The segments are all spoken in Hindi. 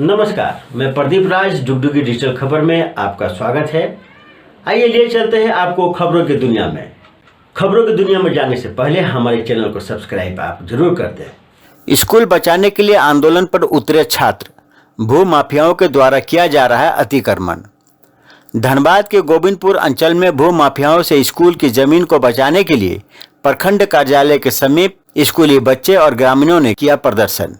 नमस्कार, मैं प्रदीप राज डुगडुगी डिजिटल खबर में आपका स्वागत है। आइए ले चलते हैं आपको खबरों की दुनिया में। खबरों की दुनिया में जाने से पहले हमारे चैनल को सब्सक्राइब आप जरूर कर दें। स्कूल बचाने के लिए आंदोलन पर उतरे छात्र, भू माफियाओं के द्वारा किया जा रहा है अतिक्रमण। धनबाद के गोविंदपुर अंचल में भू माफियाओं से स्कूल की जमीन को बचाने के लिए प्रखंड कार्यालय के समीप स्कूली बच्चे और ग्रामीणों ने किया प्रदर्शन।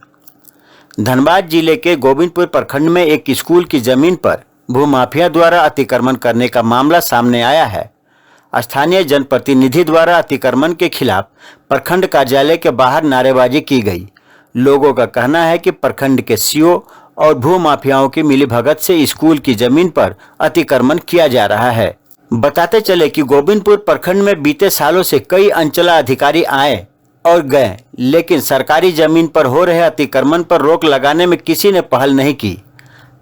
धनबाद जिले के गोविंदपुर प्रखंड में एक स्कूल की जमीन पर भूमाफिया द्वारा अतिक्रमण करने का मामला सामने आया है। स्थानीय जनप्रतिनिधि द्वारा अतिक्रमण के खिलाफ प्रखंड कार्यालय के बाहर नारेबाजी की गई। लोगों का कहना है कि प्रखंड के सीओ और भूमाफियाओं की मिलीभगत से स्कूल की जमीन पर अतिक्रमण किया जा रहा है। बताते चले कि गोविंदपुर प्रखंड में बीते सालों से कई अंचला अधिकारी आए और गए, लेकिन सरकारी जमीन पर हो रहे अतिक्रमण पर रोक लगाने में किसी ने पहल नहीं की।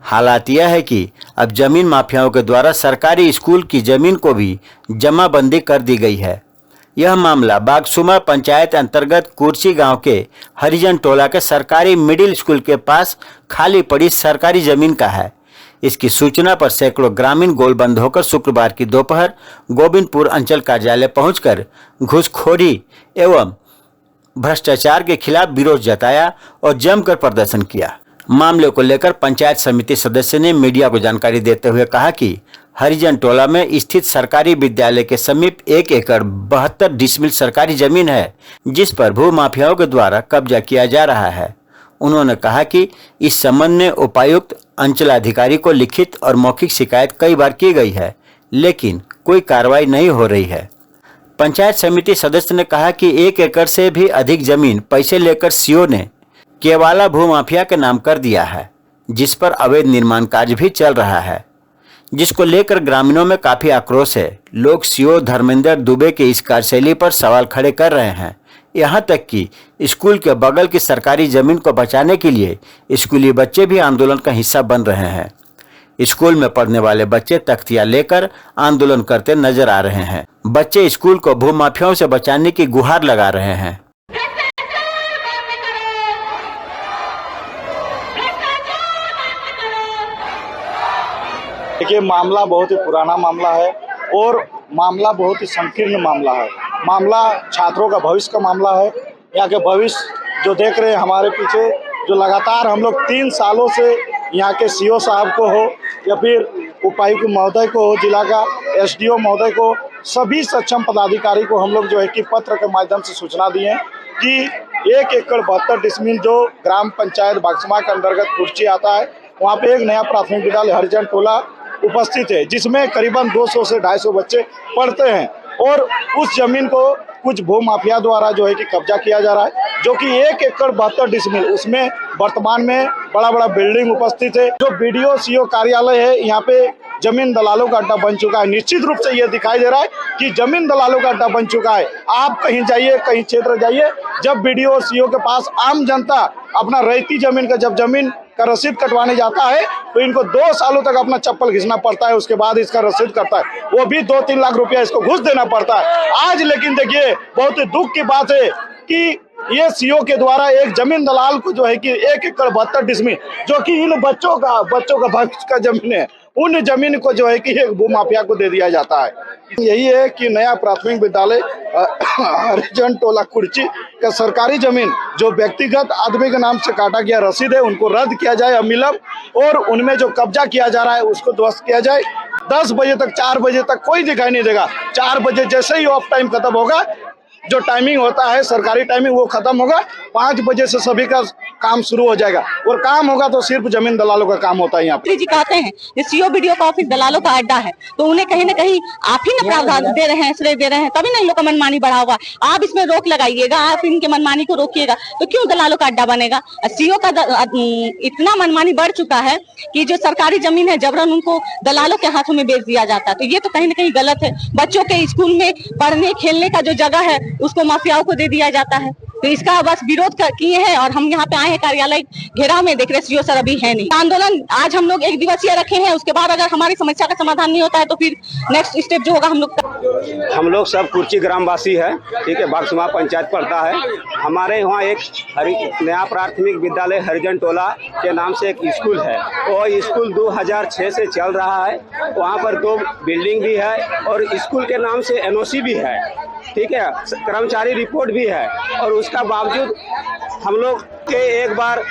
हालात यह है कि अब जमीन माफियाओं के द्वारा सरकारी स्कूल की जमीन को भी जमाबंदी कर दी गई है। यह मामला बागसुमा पंचायत अंतर्गत कुर्सी गांव के हरिजन टोला के सरकारी मिडिल स्कूल के पास खाली पड़ी सरकारी जमीन का है। इसकी सूचना पर सैकड़ों ग्रामीण गोलबंद होकर शुक्रवार की दोपहर गोविंदपुर अंचल कार्यालय पहुंचकर घूसखोरी एवं भ्रष्टाचार के खिलाफ विरोध जताया और जमकर प्रदर्शन किया। मामले को लेकर पंचायत समिति सदस्य ने मीडिया को जानकारी देते हुए कहा कि हरिजन टोला में स्थित सरकारी विद्यालय के समीप 1 एकड़ 72 डिसमिल सरकारी जमीन है, जिस पर भू माफियाओं के द्वारा कब्जा किया जा रहा है। उन्होंने कहा कि इस संबंध में उपायुक्त अंचलाधिकारी को लिखित और मौखिक शिकायत कई बार की गई है, लेकिन कोई कार्रवाई नहीं हो रही है। पंचायत समिति सदस्य ने कहा कि 1 एकड़ से भी अधिक जमीन पैसे लेकर सीओ ने केवाला भूमाफिया के नाम कर दिया है, जिस पर अवैध निर्माण कार्य भी चल रहा है, जिसको लेकर ग्रामीणों में काफी आक्रोश है। लोग सीओ धर्मेंद्र दुबे की इस कार्यशैली पर सवाल खड़े कर रहे हैं। यहाँ तक कि स्कूल के बगल की सरकारी जमीन को बचाने के लिए स्कूली बच्चे भी आंदोलन का हिस्सा बन रहे हैं। स्कूल में पढ़ने वाले बच्चे तख्तियां लेकर आंदोलन करते नजर आ रहे हैं। बच्चे स्कूल को भूमाफियाओं से बचाने की गुहार लगा रहे हैं। देखिए, मामला बहुत ही पुराना मामला है और मामला बहुत ही संकीर्ण मामला है। मामला छात्रों का भविष्य का मामला है। यहाँ के भविष्य जो देख रहे हैं हमारे पीछे, जो लगातार हम लोग 3 सालों से यहाँ के सीओ साहब को हो या फिर उपायुक्त महोदय को हो, जिला का एसडीओ महोदय को, सभी सक्षम पदाधिकारी को हम लोग जो है कि पत्र के माध्यम से सूचना दिए कि 1 एकड़ 72 डिसमिल जो ग्राम पंचायत बागसुमा के अंतर्गत कुर्सी आता है, वहाँ पे एक नया प्राथमिक विद्यालय हरिजन टोला उपस्थित है, जिसमें करीबन 200 से 250 बच्चे पढ़ते हैं और उस जमीन को कुछ भू माफिया द्वारा जो है कि कब्जा किया जा रहा है, जो कि 1 एकड़ 72 डिसमिल, उसमें वर्तमान में बड़ा बड़ा बिल्डिंग उपस्थित है। जो बीडीओ सीओ कार्यालय है, यहाँ पे जमीन दलालों का अड्डा बन चुका है। निश्चित रूप से ये दिखाई दे रहा है कि जमीन दलालों का अड्डा बन चुका है। आप कहीं जाइए, कहीं क्षेत्र जाइए, जब बीडीओ और सीओ के पास आम जनता अपना रैयती जमीन का जब जमीन का रसीद कटवाने जाता है तो इनको 2 सालों तक अपना चप्पल घिसना पड़ता है, उसके बाद इसका रसीद करता है, वो भी 2-3 लाख रुपया इसको घूस देना पड़ता है। आज लेकिन देखिए, बहुत ही दुख की बात है कि ये सीओ के द्वारा एक जमीन दलाल को जो है कि 1 एकड़ 72 डिसमिल, जो कि इन बच्चों का भविष्य का जमीन है, उन जमीन को जो है कि एक भूमाफिया को दे दिया जाता है। यही है कि नया प्राथमिक विद्यालय हरिजन टोला कुर्सी का सरकारी जमीन जो व्यक्तिगत आदमी के नाम से काटा गया रसीद है, उनको रद्द किया जाए अविलंब, और उनमें जो कब्जा किया जा रहा है उसको ध्वस्त किया जाए। 10 बजे तक, 4 बजे तक कोई दिखाई नहीं देगा। 4 बजे जैसे ही ऑफ टाइम खत्म होगा, जो टाइमिंग होता है सरकारी टाइमिंग, वो खत्म होगा। 5 बजे से सभी का काम शुरू हो जाएगा और काम होगा तो सिर्फ जमीन दलालों का काम होता है। यहाँ पे जी कहते हैं ये सीओ वीडियो का ऑफिस दलालों का अड्डा है, तो उन्हें कहीं ना कहीं आप ही ना प्रावधान दे रहे हैं, श्रेय दे रहे हैं, तभी ना इन लोग का मनमानी बढ़ा हुआ। आप इसमें रोक लगाइएगा, आप इनके मनमानी को रोकिएगा, तो क्यों दलालों का अड्डा बनेगा। सीओ का इतना मनमानी बढ़ चुका है कि जो सरकारी जमीन है जबरन उनको दलालों के हाथों में बेच दिया जाता है, तो ये तो कहीं ना कहीं गलत है। बच्चों के स्कूल में पढ़ने खेलने का जो जगह है उसको माफियाओं को दे दिया जाता है। तो इसका बस विरोध किए हैं और हम यहाँ पे आए हैं कार्यालय घेराव में। देख रहे सीओ सर अभी है नहीं। आंदोलन आज हम लोग 1 दिवसीय रखे हैं, उसके बाद अगर हमारी समस्या का समाधान नहीं होता है तो फिर नेक्स्ट स्टेप जो होगा हम लोग सब कुर्ची ग्रामवासी है, ठीक है, बागसुमा पंचायत पड़ता है। हमारे वहाँ एक नया प्राथमिक विद्यालय हरिजन टोला के नाम से एक स्कूल है। वो स्कूल 2006 से चल रहा है। वहाँ पर 2 बिल्डिंग भी है और स्कूल के नाम से NOC भी है, ठीक है, कर्मचारी रिपोर्ट भी है। और उसका बावजूद हम लोग के एक बार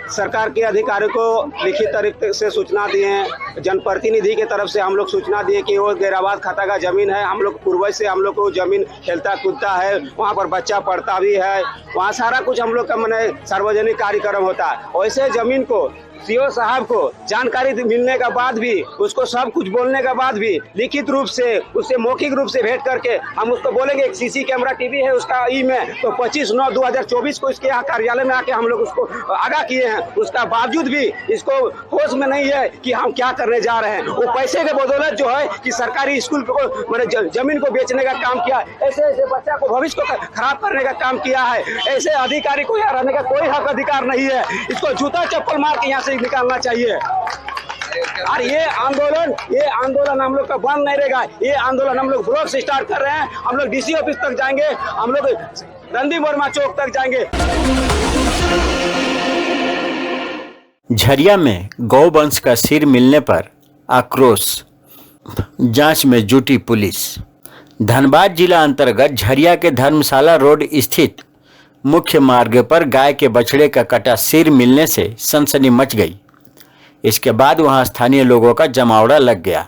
सरकार के अधिकारी को लिखित तरीके से सूचना दिए हैं, जनप्रतिनिधि के तरफ से हम लोग सूचना दिए कि वो गैराबाद खाता का जमीन है। हम लोग पूर्वज से हम लोग को जमीन खेलता कूदता है, वहाँ पर बच्चा पढ़ता भी है, वहाँ सारा कुछ हम लोग का माने सार्वजनिक कार्यक्रम होता है। वैसे जमीन को सीओ साहब को जानकारी मिलने के बाद भी, उसको सब कुछ बोलने के बाद भी लिखित रूप से उससे मौखिक रूप से भेंट करके हम उसको बोलेंगे एक CC कैमरा टीवी है उसका में, तो 25/9/2024 को इसके यहाँ कार्यालय में आके हम लोग उसको आगाह किए हैं। उसका बावजूद भी इसको होश में नहीं है कि हम क्या करने जा रहे हैं। वो पैसे के बदौलत जो है कि सरकारी स्कूल को मैंने जमीन को बेचने का काम किया, ऐसे ऐसे बच्चा को भविष्य को खराब करने का काम किया है। ऐसे अधिकारी को यहाँ रहने का कोई हक अधिकार नहीं है। इसको जूता चप्पल मार के यहाँ से निकालना चाहिए। और ये आंदोलन हम लोग का बंद नहीं रहेगा। ये आंदोलन हम लोग ब्लॉक से स्टार्ट कर रहे हैं। हम लोग DC ऑफिस तक जाएंगे, हम लोग रणदीप वर्मा चौक तक जाएंगे। झरिया में गौवंश का सिर मिलने पर आक्रोश, जांच में जुटी पुलिस। धनबाद जिला अंतर्गत झरिया के धर्मशाला रोड स्थित मुख्य मार्ग पर गाय के बछड़े का कटा सिर मिलने से सनसनी मच गई। इसके बाद वहां स्थानीय लोगों का जमावड़ा लग गया।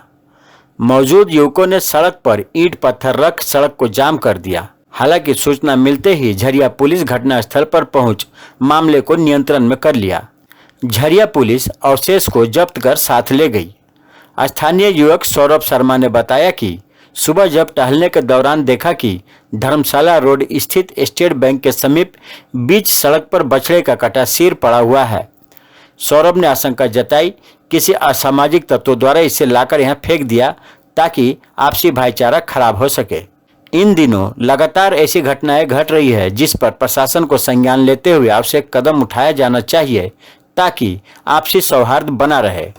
मौजूद युवकों ने सड़क पर ईंट पत्थर रख सड़क को जाम कर दिया। हालांकि सूचना मिलते ही झरिया पुलिस घटनास्थल पर पहुंच मामले को नियंत्रण में कर लिया। झरिया पुलिस अवशेष को जब्त कर साथ ले गई। स्थानीय युवक सौरभ शर्मा ने बताया कि सुबह जब टहलने के दौरान देखा कि धर्मशाला रोड स्थित स्टेट बैंक के समीप बीच सड़क पर बछड़े का कटा सिर पड़ा हुआ है। सौरभ ने आशंका जताई किसी असामाजिक तत्वों द्वारा इसे लाकर यहां फेंक दिया ताकि आपसी भाईचारा खराब हो सके। इन दिनों लगातार ऐसी घटनाएं घट रही है जिस पर प्रशासन को संज्ञान लेते हुए आवश्यक कदम उठाया जाना चाहिए ताकि आपसी सौहार्द बना रहे।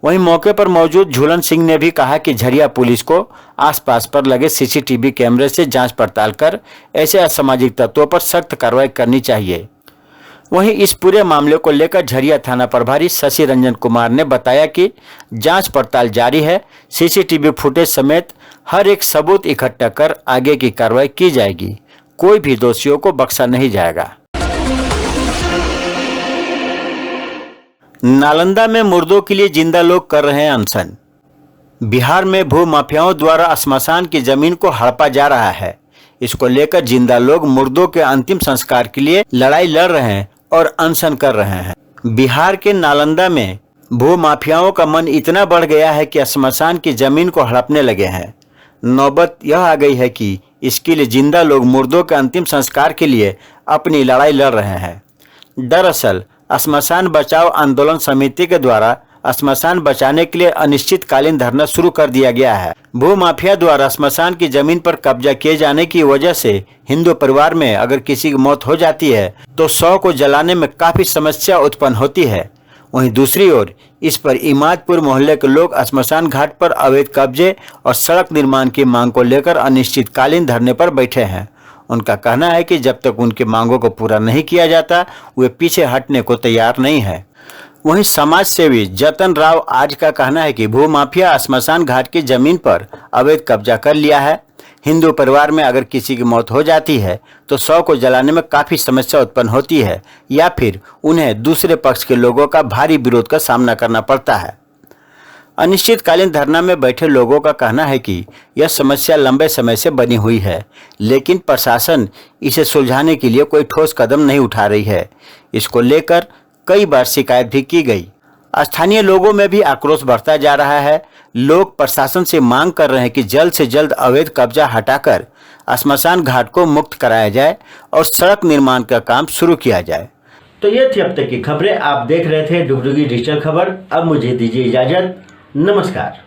वहीं मौके पर मौजूद झूलन सिंह ने भी कहा कि झरिया पुलिस को आसपास पर लगे CCTV कैमरे से जांच पड़ताल कर ऐसे असामाजिक तत्वों पर सख्त कार्रवाई करनी चाहिए। वहीं इस पूरे मामले को लेकर झरिया थाना प्रभारी शशि रंजन कुमार ने बताया कि जांच पड़ताल जारी है। CCTV फुटेज समेत हर एक सबूत इकट्ठा कर आगे की कार्रवाई की जाएगी। कोई भी दोषियों को बख्शा नहीं जाएगा। नालंदा में मुर्दों के लिए जिंदा लोग कर रहे हैं अनशन। बिहार में भू माफियाओं द्वारा श्मशान की जमीन को हड़पा जा रहा है। इसको लेकर जिंदा लोग मुर्दों के अंतिम संस्कार के लिए लड़ाई लड़ रहे हैं और अनशन कर रहे हैं। बिहार के नालंदा में भू माफियाओं का मन इतना बढ़ गया है कि श्मशान की जमीन को हड़पने लगे हैं। नौबत यह आ गई है कि इसके लिए जिंदा लोग मुर्दों के अंतिम संस्कार के लिए अपनी लड़ाई लड़ रहे हैं। दरअसल श्मशान बचाओ आंदोलन समिति के द्वारा श्मशान बचाने के लिए अनिश्चितकालीन धरना शुरू कर दिया गया है। भू माफिया द्वारा श्मशान की जमीन पर कब्जा किए जाने की वजह से हिंदू परिवार में अगर किसी की मौत हो जाती है तो शव को जलाने में काफी समस्या उत्पन्न होती है। वहीं दूसरी ओर इस पर इमादपुर मोहल्ले के लोग श्मशान घाट पर अवैध कब्जे और सड़क निर्माण की मांग को लेकर अनिश्चितकालीन धरने पर बैठे हैं। उनका कहना है कि जब तक उनकी मांगों को पूरा नहीं किया जाता वे पीछे हटने को तैयार नहीं है। वहीं समाज सेवी जतन राव आज का कहना है कि भू माफिया श्मशान घाट की जमीन पर अवैध कब्जा कर लिया है। हिंदू परिवार में अगर किसी की मौत हो जाती है तो शव को जलाने में काफ़ी समस्या उत्पन्न होती है या फिर उन्हें दूसरे पक्ष के लोगों का भारी विरोध का सामना करना पड़ता है। अनिश्चितकालीन धरना में बैठे लोगों का कहना है कि यह समस्या लंबे समय से बनी हुई है, लेकिन प्रशासन इसे सुलझाने के लिए कोई ठोस कदम नहीं उठा रही है। इसको लेकर कई बार शिकायत भी की गई। स्थानीय लोगों में भी आक्रोश बढ़ता जा रहा है। लोग प्रशासन से मांग कर रहे हैं कि जल्द से जल्द अवैध कब्जा हटाकर श्मशान घाट को मुक्त कराया जाए और सड़क निर्माण का काम शुरू किया जाए। तो ये थी अब तक की खबरें। आप देख रहे थे डुगडुगी डिजिटल खबर। अब मुझे दीजिए इजाजत। नमस्कार।